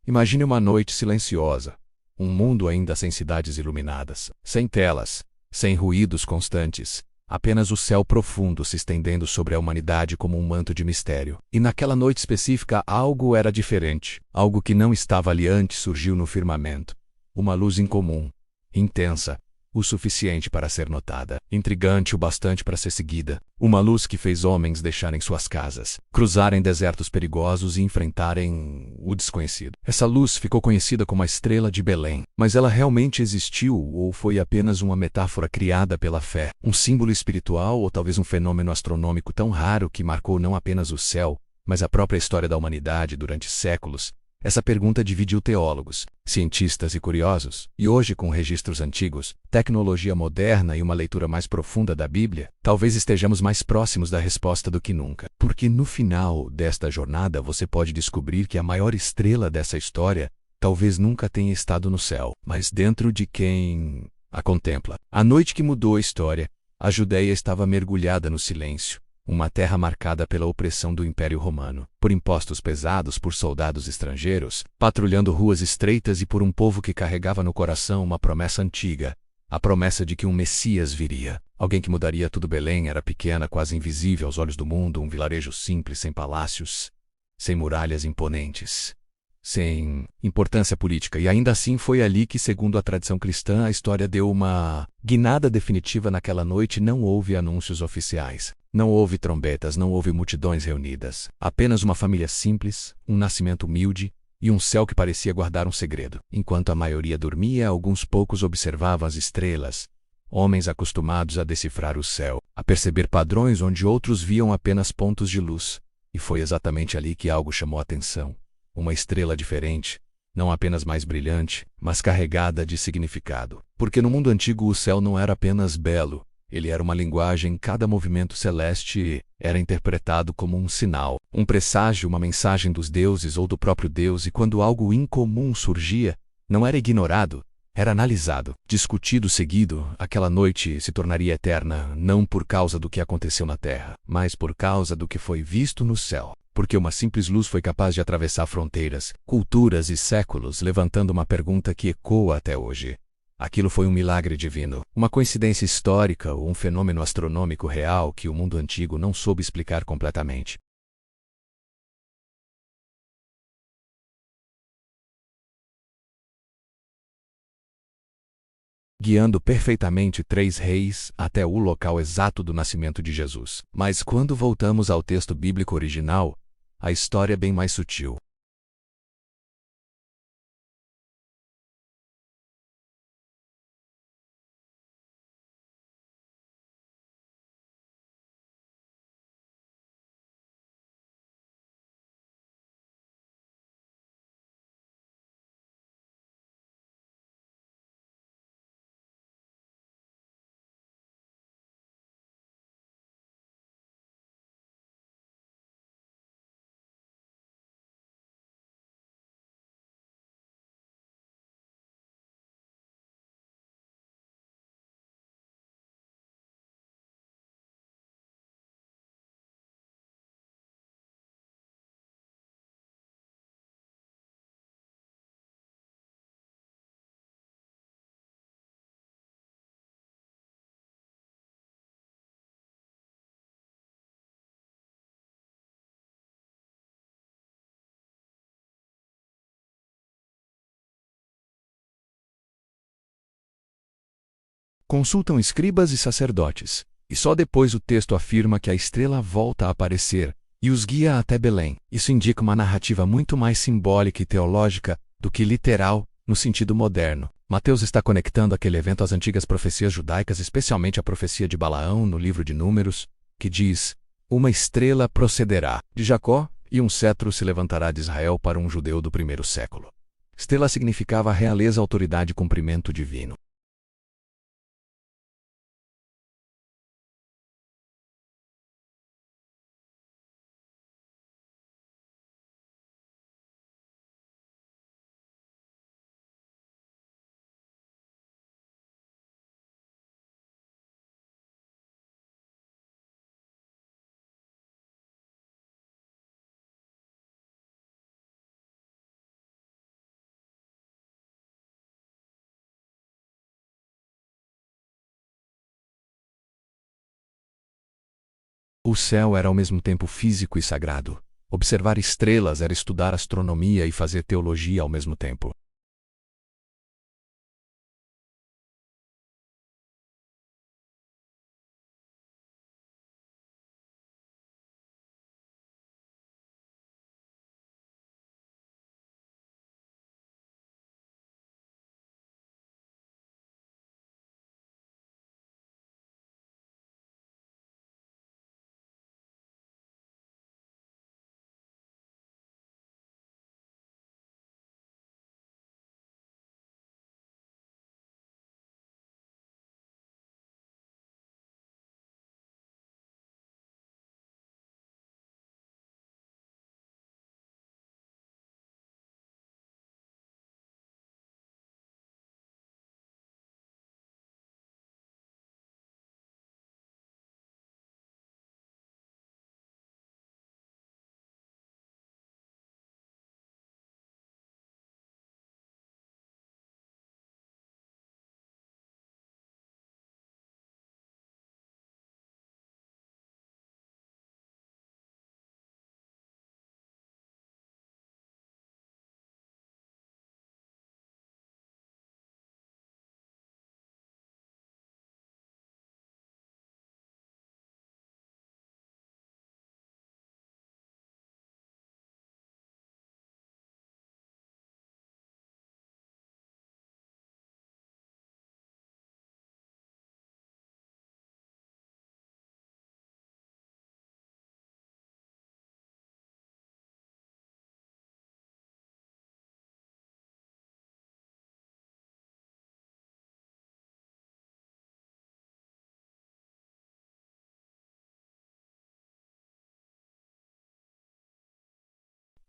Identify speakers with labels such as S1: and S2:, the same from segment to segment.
S1: Imagine uma noite silenciosa, um mundo ainda sem cidades iluminadas, sem telas, sem ruídos constantes, apenas o céu profundo se estendendo sobre a humanidade como um manto de mistério. E naquela noite específica algo era diferente. Algo que não estava ali antes surgiu no firmamento. Uma luz incomum, intensa, o suficiente para ser notada, intrigante o bastante para ser seguida. Uma luz que fez homens deixarem suas casas, cruzarem desertos perigosos e enfrentarem o desconhecido. Essa luz ficou conhecida como a Estrela de Belém. Mas ela realmente existiu ou foi apenas uma metáfora criada pela fé? Um símbolo espiritual ou talvez um fenômeno astronômico tão raro que marcou não apenas o céu, mas a própria história da humanidade durante séculos? Essa pergunta dividiu teólogos, cientistas e curiosos, e hoje, com registros antigos, tecnologia moderna e uma leitura mais profunda da Bíblia, talvez estejamos mais próximos da resposta do que nunca. Porque no final desta jornada você pode descobrir que a maior estrela dessa história talvez nunca tenha estado no céu, mas dentro de quem a contempla. A noite que mudou a história, a Judéia estava mergulhada no silêncio. Uma terra marcada pela opressão do Império Romano, por impostos pesados por soldados estrangeiros, patrulhando ruas estreitas e por um povo que carregava no coração uma promessa antiga, a promessa de que um Messias viria. Alguém que mudaria tudo. Belém era pequena, quase invisível aos olhos do mundo, um vilarejo simples, sem palácios, sem muralhas imponentes, sem importância política, e ainda assim foi ali que, segundo a tradição cristã, a história deu uma guinada definitiva. Naquela noite não houve anúncios oficiais. Não houve trombetas, não houve multidões reunidas. Apenas uma família simples, um nascimento humilde e um céu que parecia guardar um segredo. Enquanto a maioria dormia, alguns poucos observavam as estrelas. Homens acostumados a decifrar o céu, a perceber padrões onde outros viam apenas pontos de luz. E foi exatamente ali que algo chamou a atenção. Uma estrela diferente, não apenas mais brilhante, mas carregada de significado. Porque no mundo antigo o céu não era apenas belo. Ele era uma linguagem. Cada movimento celeste era interpretado como um sinal, um presságio, uma mensagem dos deuses ou do próprio Deus, e quando algo incomum surgia, não era ignorado, era analisado, discutido, seguido. Aquela noite se tornaria eterna, não por causa do que aconteceu na terra, mas por causa do que foi visto no céu. Porque uma simples luz foi capaz de atravessar fronteiras, culturas e séculos, levantando uma pergunta que ecoa até hoje. Aquilo foi um milagre divino, uma coincidência histórica ou um fenômeno astronômico real que o mundo antigo não soube explicar completamente. Guiando perfeitamente 3 reis até o local exato do nascimento de Jesus. Mas quando voltamos ao texto bíblico original, a história é bem mais sutil. Consultam escribas e sacerdotes, e só depois o texto afirma que a estrela volta a aparecer e os guia até Belém. Isso indica uma narrativa muito mais simbólica e teológica do que literal, no sentido moderno. Mateus está conectando aquele evento às antigas profecias judaicas, especialmente a profecia de Balaão no livro de Números, que diz: uma estrela procederá de Jacó e um cetro se levantará de Israel. Para um judeu do primeiro século, estrela significava realeza, autoridade e cumprimento divino. O céu era ao mesmo tempo físico e sagrado. Observar estrelas era estudar astronomia e fazer teologia ao mesmo tempo.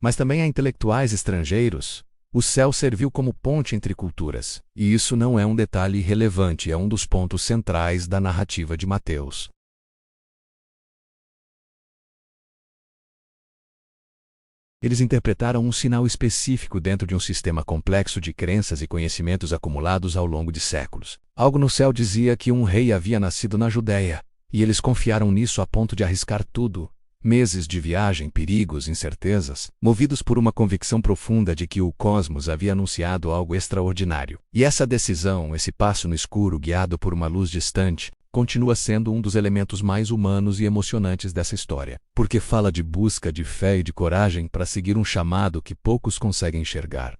S1: Mas também a intelectuais estrangeiros. O céu serviu como ponte entre culturas, e isso não é um detalhe irrelevante, é um dos pontos centrais da narrativa de Mateus. Eles interpretaram um sinal específico dentro de um sistema complexo de crenças e conhecimentos acumulados ao longo de séculos. Algo no céu dizia que um rei havia nascido na Judéia, e eles confiaram nisso a ponto de arriscar tudo. Meses de viagem, perigos, incertezas, movidos por uma convicção profunda de que o cosmos havia anunciado algo extraordinário. E essa decisão, esse passo no escuro guiado por uma luz distante, continua sendo um dos elementos mais humanos e emocionantes dessa história, porque fala de busca de fé e de coragem para seguir um chamado que poucos conseguem enxergar.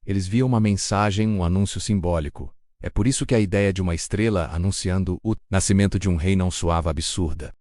S1: Eles viam uma mensagem, um anúncio simbólico. É por isso que a ideia de uma estrela anunciando o nascimento de um rei não soava absurda.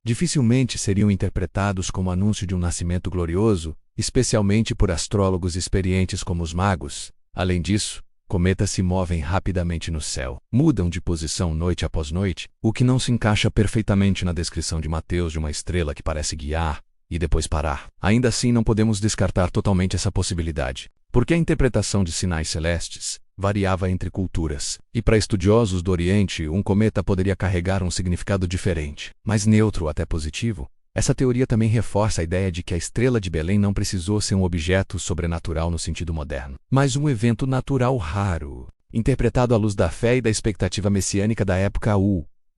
S1: dificilmente seriam interpretados como anúncio de um nascimento glorioso, especialmente por astrólogos experientes como os magos. Além disso, cometas se movem rapidamente no céu, mudam de posição noite após noite, o que não se encaixa perfeitamente na descrição de Mateus de uma estrela que parece guiar e depois parar. Ainda assim, não podemos descartar totalmente essa possibilidade, porque a interpretação de sinais celestes variava entre culturas, e para estudiosos do Oriente, um cometa poderia carregar um significado diferente, mais neutro ou até positivo. Essa teoria também reforça a ideia de que a estrela de Belém não precisou ser um objeto sobrenatural no sentido moderno, mas um evento natural raro, interpretado à luz da fé e da expectativa messiânica da época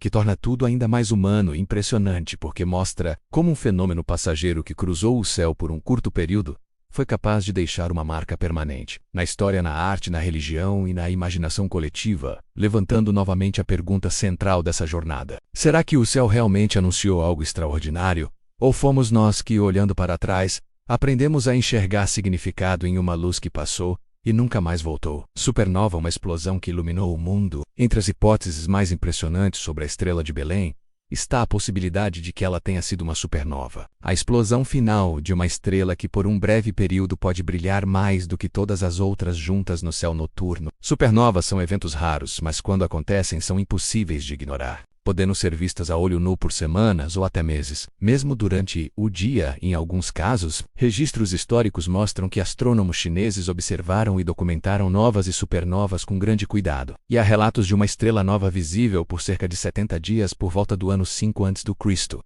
S1: que torna tudo ainda mais humano e impressionante porque mostra como um fenômeno passageiro que cruzou o céu por um curto período foi capaz de deixar uma marca permanente na história, na arte, na religião e na imaginação coletiva, levantando novamente a pergunta central dessa jornada. Será que o céu realmente anunciou algo extraordinário? Ou fomos nós que, olhando para trás, aprendemos a enxergar significado em uma luz que passou e nunca mais voltou? Supernova, uma explosão que iluminou o mundo. Entre as hipóteses mais impressionantes sobre a estrela de Belém, está a possibilidade de que ela tenha sido uma supernova. A explosão final de uma estrela que por um breve período pode brilhar mais do que todas as outras juntas no céu noturno. Supernovas são eventos raros, mas quando acontecem são impossíveis de ignorar, podendo ser vistas a olho nu por semanas ou até meses. Mesmo durante o dia, em alguns casos, registros históricos mostram que astrônomos chineses observaram e documentaram novas e supernovas com grande cuidado. E há relatos de uma estrela nova visível por cerca de 70 dias por volta do ano 5 a.C.,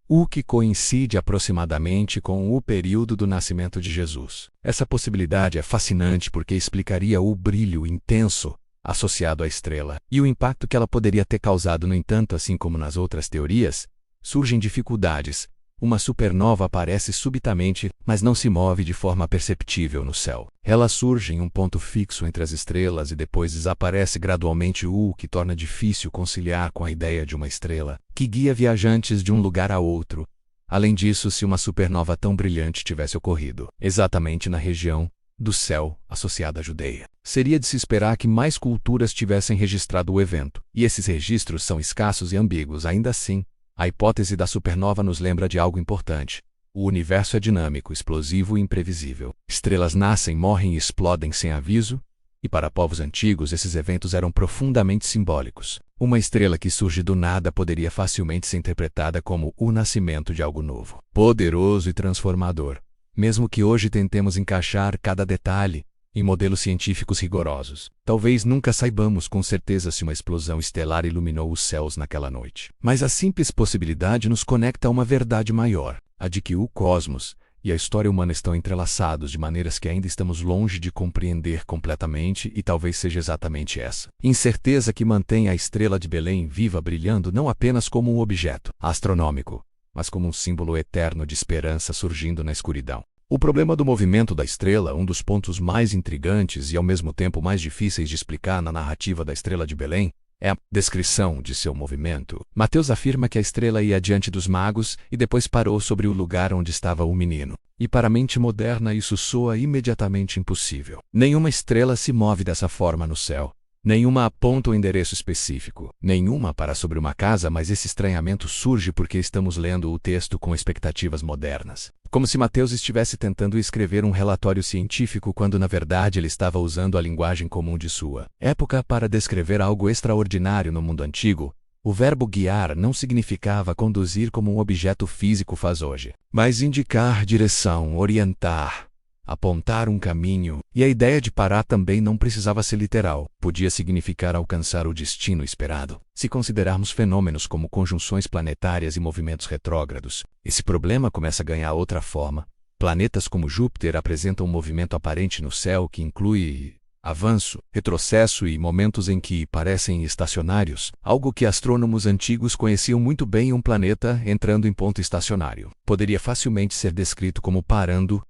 S1: o que coincide aproximadamente com o período do nascimento de Jesus. Essa possibilidade é fascinante porque explicaria o brilho intenso associado à estrela, e o impacto que ela poderia ter causado. No entanto, assim como nas outras teorias, surgem dificuldades. Uma supernova aparece subitamente, mas não se move de forma perceptível no céu. Ela surge em um ponto fixo entre as estrelas e depois desaparece gradualmente, o que torna difícil conciliar com a ideia de uma estrela que guia viajantes de um lugar a outro. Além disso, se uma supernova tão brilhante tivesse ocorrido exatamente na região do céu associada à Judeia, seria de se esperar que mais culturas tivessem registrado o evento, e esses registros são escassos e ambíguos. Ainda assim, a hipótese da supernova nos lembra de algo importante. O universo é dinâmico, explosivo e imprevisível. Estrelas nascem, morrem e explodem sem aviso, e para povos antigos esses eventos eram profundamente simbólicos. Uma estrela que surge do nada poderia facilmente ser interpretada como o nascimento de algo novo, poderoso e transformador, mesmo que hoje tentemos encaixar cada detalhe em modelos científicos rigorosos. Talvez nunca saibamos com certeza se uma explosão estelar iluminou os céus naquela noite. Mas a simples possibilidade nos conecta a uma verdade maior, a de que o cosmos e a história humana estão entrelaçados de maneiras que ainda estamos longe de compreender completamente, e talvez seja exatamente essa incerteza que mantém a estrela de Belém viva, brilhando não apenas como um objeto astronômico, mas como um símbolo eterno de esperança surgindo na escuridão. O problema do movimento da estrela, um dos pontos mais intrigantes e ao mesmo tempo mais difíceis de explicar na narrativa da estrela de Belém, é a descrição de seu movimento. Mateus afirma que a estrela ia diante dos magos e depois parou sobre o lugar onde estava o menino. E para a mente moderna isso soa imediatamente impossível. Nenhuma estrela se move dessa forma no céu. Nenhuma aponta um endereço específico. Nenhuma para sobre uma casa, mas esse estranhamento surge porque estamos lendo o texto com expectativas modernas. Como se Mateus estivesse tentando escrever um relatório científico quando na verdade ele estava usando a linguagem comum de sua época para descrever algo extraordinário no mundo antigo. O verbo guiar não significava conduzir como um objeto físico faz hoje, mas indicar direção, orientar, apontar um caminho, e a ideia de parar também não precisava ser literal, podia significar alcançar o destino esperado. Se considerarmos fenômenos como conjunções planetárias e movimentos retrógrados, esse problema começa a ganhar outra forma. Planetas como Júpiter apresentam um movimento aparente no céu que inclui avanço, retrocesso e momentos em que parecem estacionários, algo que astrônomos antigos conheciam muito bem. Um planeta entrando em ponto estacionário poderia facilmente ser descrito como parando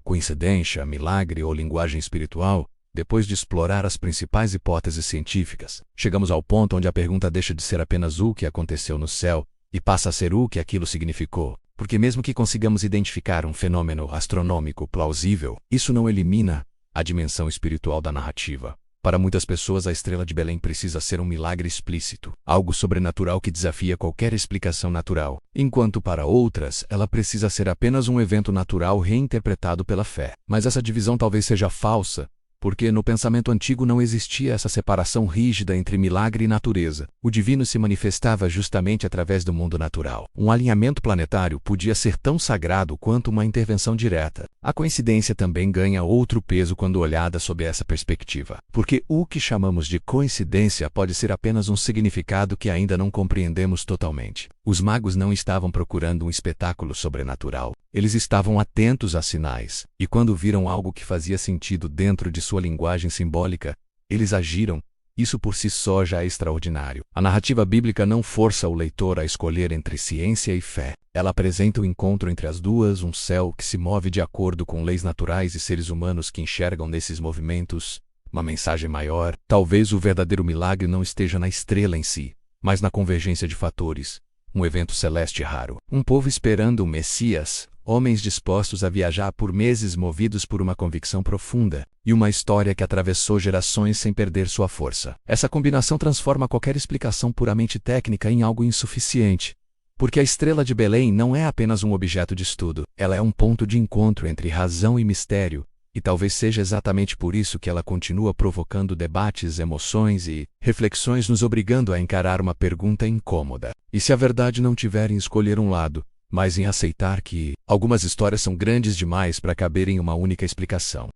S1: Coincidência, milagre ou linguagem espiritual? Depois de explorar as principais hipóteses científicas, chegamos ao ponto onde a pergunta deixa de ser apenas o que aconteceu no céu e passa a ser o que aquilo significou. Porque mesmo que consigamos identificar um fenômeno astronômico plausível, isso não elimina a dimensão espiritual da narrativa. Para muitas pessoas, a estrela de Belém precisa ser um milagre explícito, algo sobrenatural que desafia qualquer explicação natural, enquanto para outras, ela precisa ser apenas um evento natural reinterpretado pela fé. Mas essa divisão talvez seja falsa, porque no pensamento antigo não existia essa separação rígida entre milagre e natureza. O divino se manifestava justamente através do mundo natural. Um alinhamento planetário podia ser tão sagrado quanto uma intervenção direta. A coincidência também ganha outro peso quando olhada sob essa perspectiva, porque o que chamamos de coincidência pode ser apenas um significado que ainda não compreendemos totalmente. Os magos não estavam procurando um espetáculo sobrenatural. Eles estavam atentos a sinais, e quando viram algo que fazia sentido dentro de sua linguagem simbólica, eles agiram. Isso por si só já é extraordinário. A narrativa bíblica não força o leitor a escolher entre ciência e fé. Ela apresenta o encontro entre as duas, um céu que se move de acordo com leis naturais e seres humanos que enxergam nesses movimentos uma mensagem maior. Talvez o verdadeiro milagre não esteja na estrela em si, mas na convergência de fatores. Um evento celeste raro. Um povo esperando o Messias, homens dispostos a viajar por meses movidos por uma convicção profunda, e uma história que atravessou gerações sem perder sua força. Essa combinação transforma qualquer explicação puramente técnica em algo insuficiente. Porque a estrela de Belém não é apenas um objeto de estudo, ela é um ponto de encontro entre razão e mistério, e talvez seja exatamente por isso que ela continua provocando debates, emoções e reflexões, nos obrigando a encarar uma pergunta incômoda. E se a verdade não tiver em escolher um lado, mas em aceitar que algumas histórias são grandes demais para caber em uma única explicação?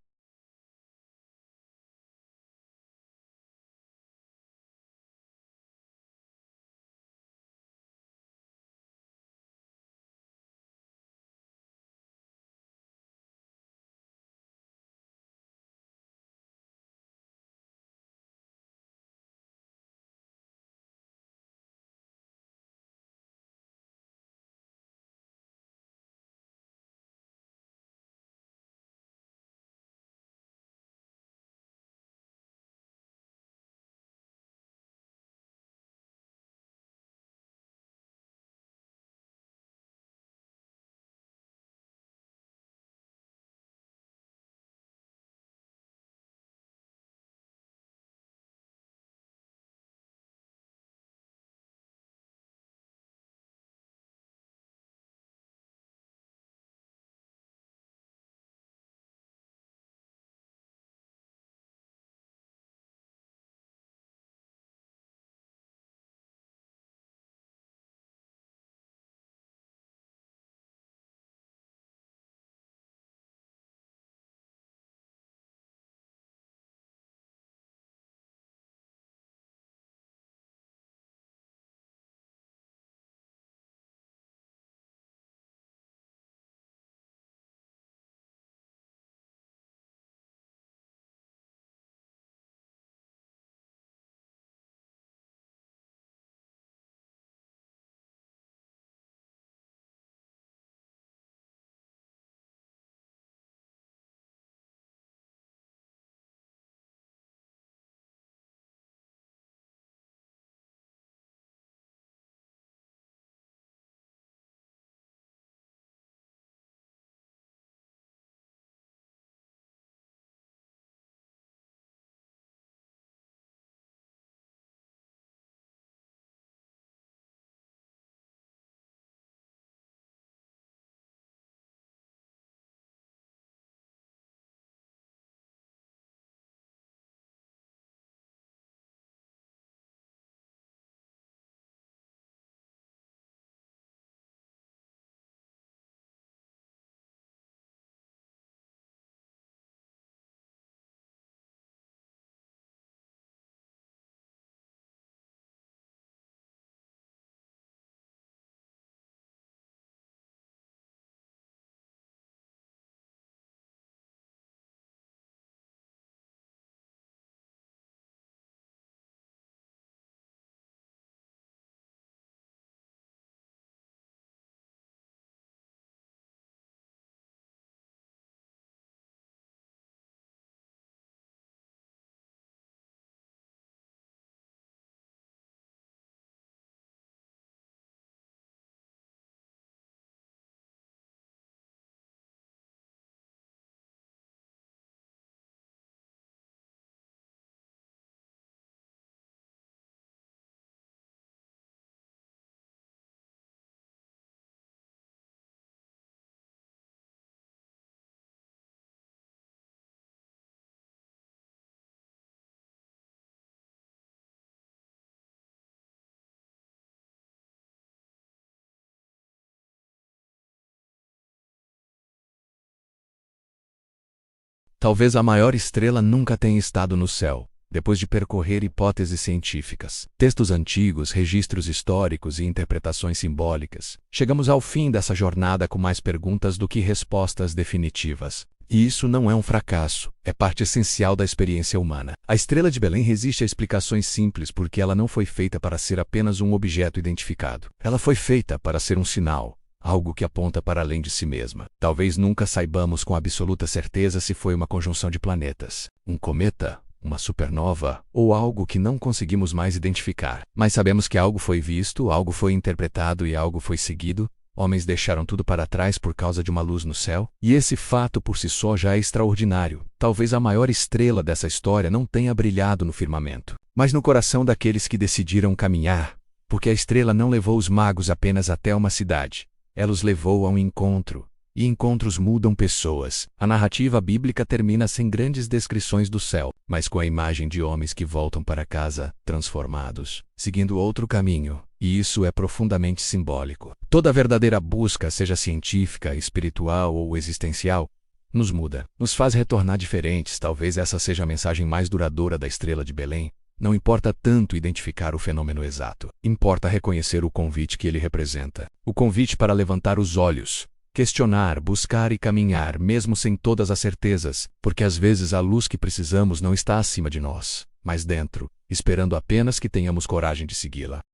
S1: Talvez a maior estrela nunca tenha estado no céu, depois de percorrer hipóteses científicas, textos antigos, registros históricos e interpretações simbólicas. Chegamos ao fim dessa jornada com mais perguntas do que respostas definitivas. E isso não é um fracasso, é parte essencial da experiência humana. A estrela de Belém resiste a explicações simples porque ela não foi feita para ser apenas um objeto identificado. Ela foi feita para ser um sinal, algo que aponta para além de si mesma. Talvez nunca saibamos com absoluta certeza se foi uma conjunção de planetas, um cometa, uma supernova ou algo que não conseguimos mais identificar. Mas sabemos que algo foi visto, algo foi interpretado e algo foi seguido. Homens deixaram tudo para trás por causa de uma luz no céu, e esse fato por si só já é extraordinário. Talvez a maior estrela dessa história não tenha brilhado no firmamento, mas no coração daqueles que decidiram caminhar, porque a estrela não levou os magos apenas até uma cidade, ela os levou a um encontro. E encontros mudam pessoas. A narrativa bíblica termina sem grandes descrições do céu, mas com a imagem de homens que voltam para casa, transformados, seguindo outro caminho, e isso é profundamente simbólico. Toda verdadeira busca, seja científica, espiritual ou existencial, nos muda, nos faz retornar diferentes. Talvez essa seja a mensagem mais duradoura da estrela de Belém. Não importa tanto identificar o fenômeno exato, importa reconhecer o convite que ele representa. O convite para levantar os olhos, questionar, buscar e caminhar, mesmo sem todas as certezas, porque às vezes a luz que precisamos não está acima de nós, mas dentro, esperando apenas que tenhamos coragem de segui-la.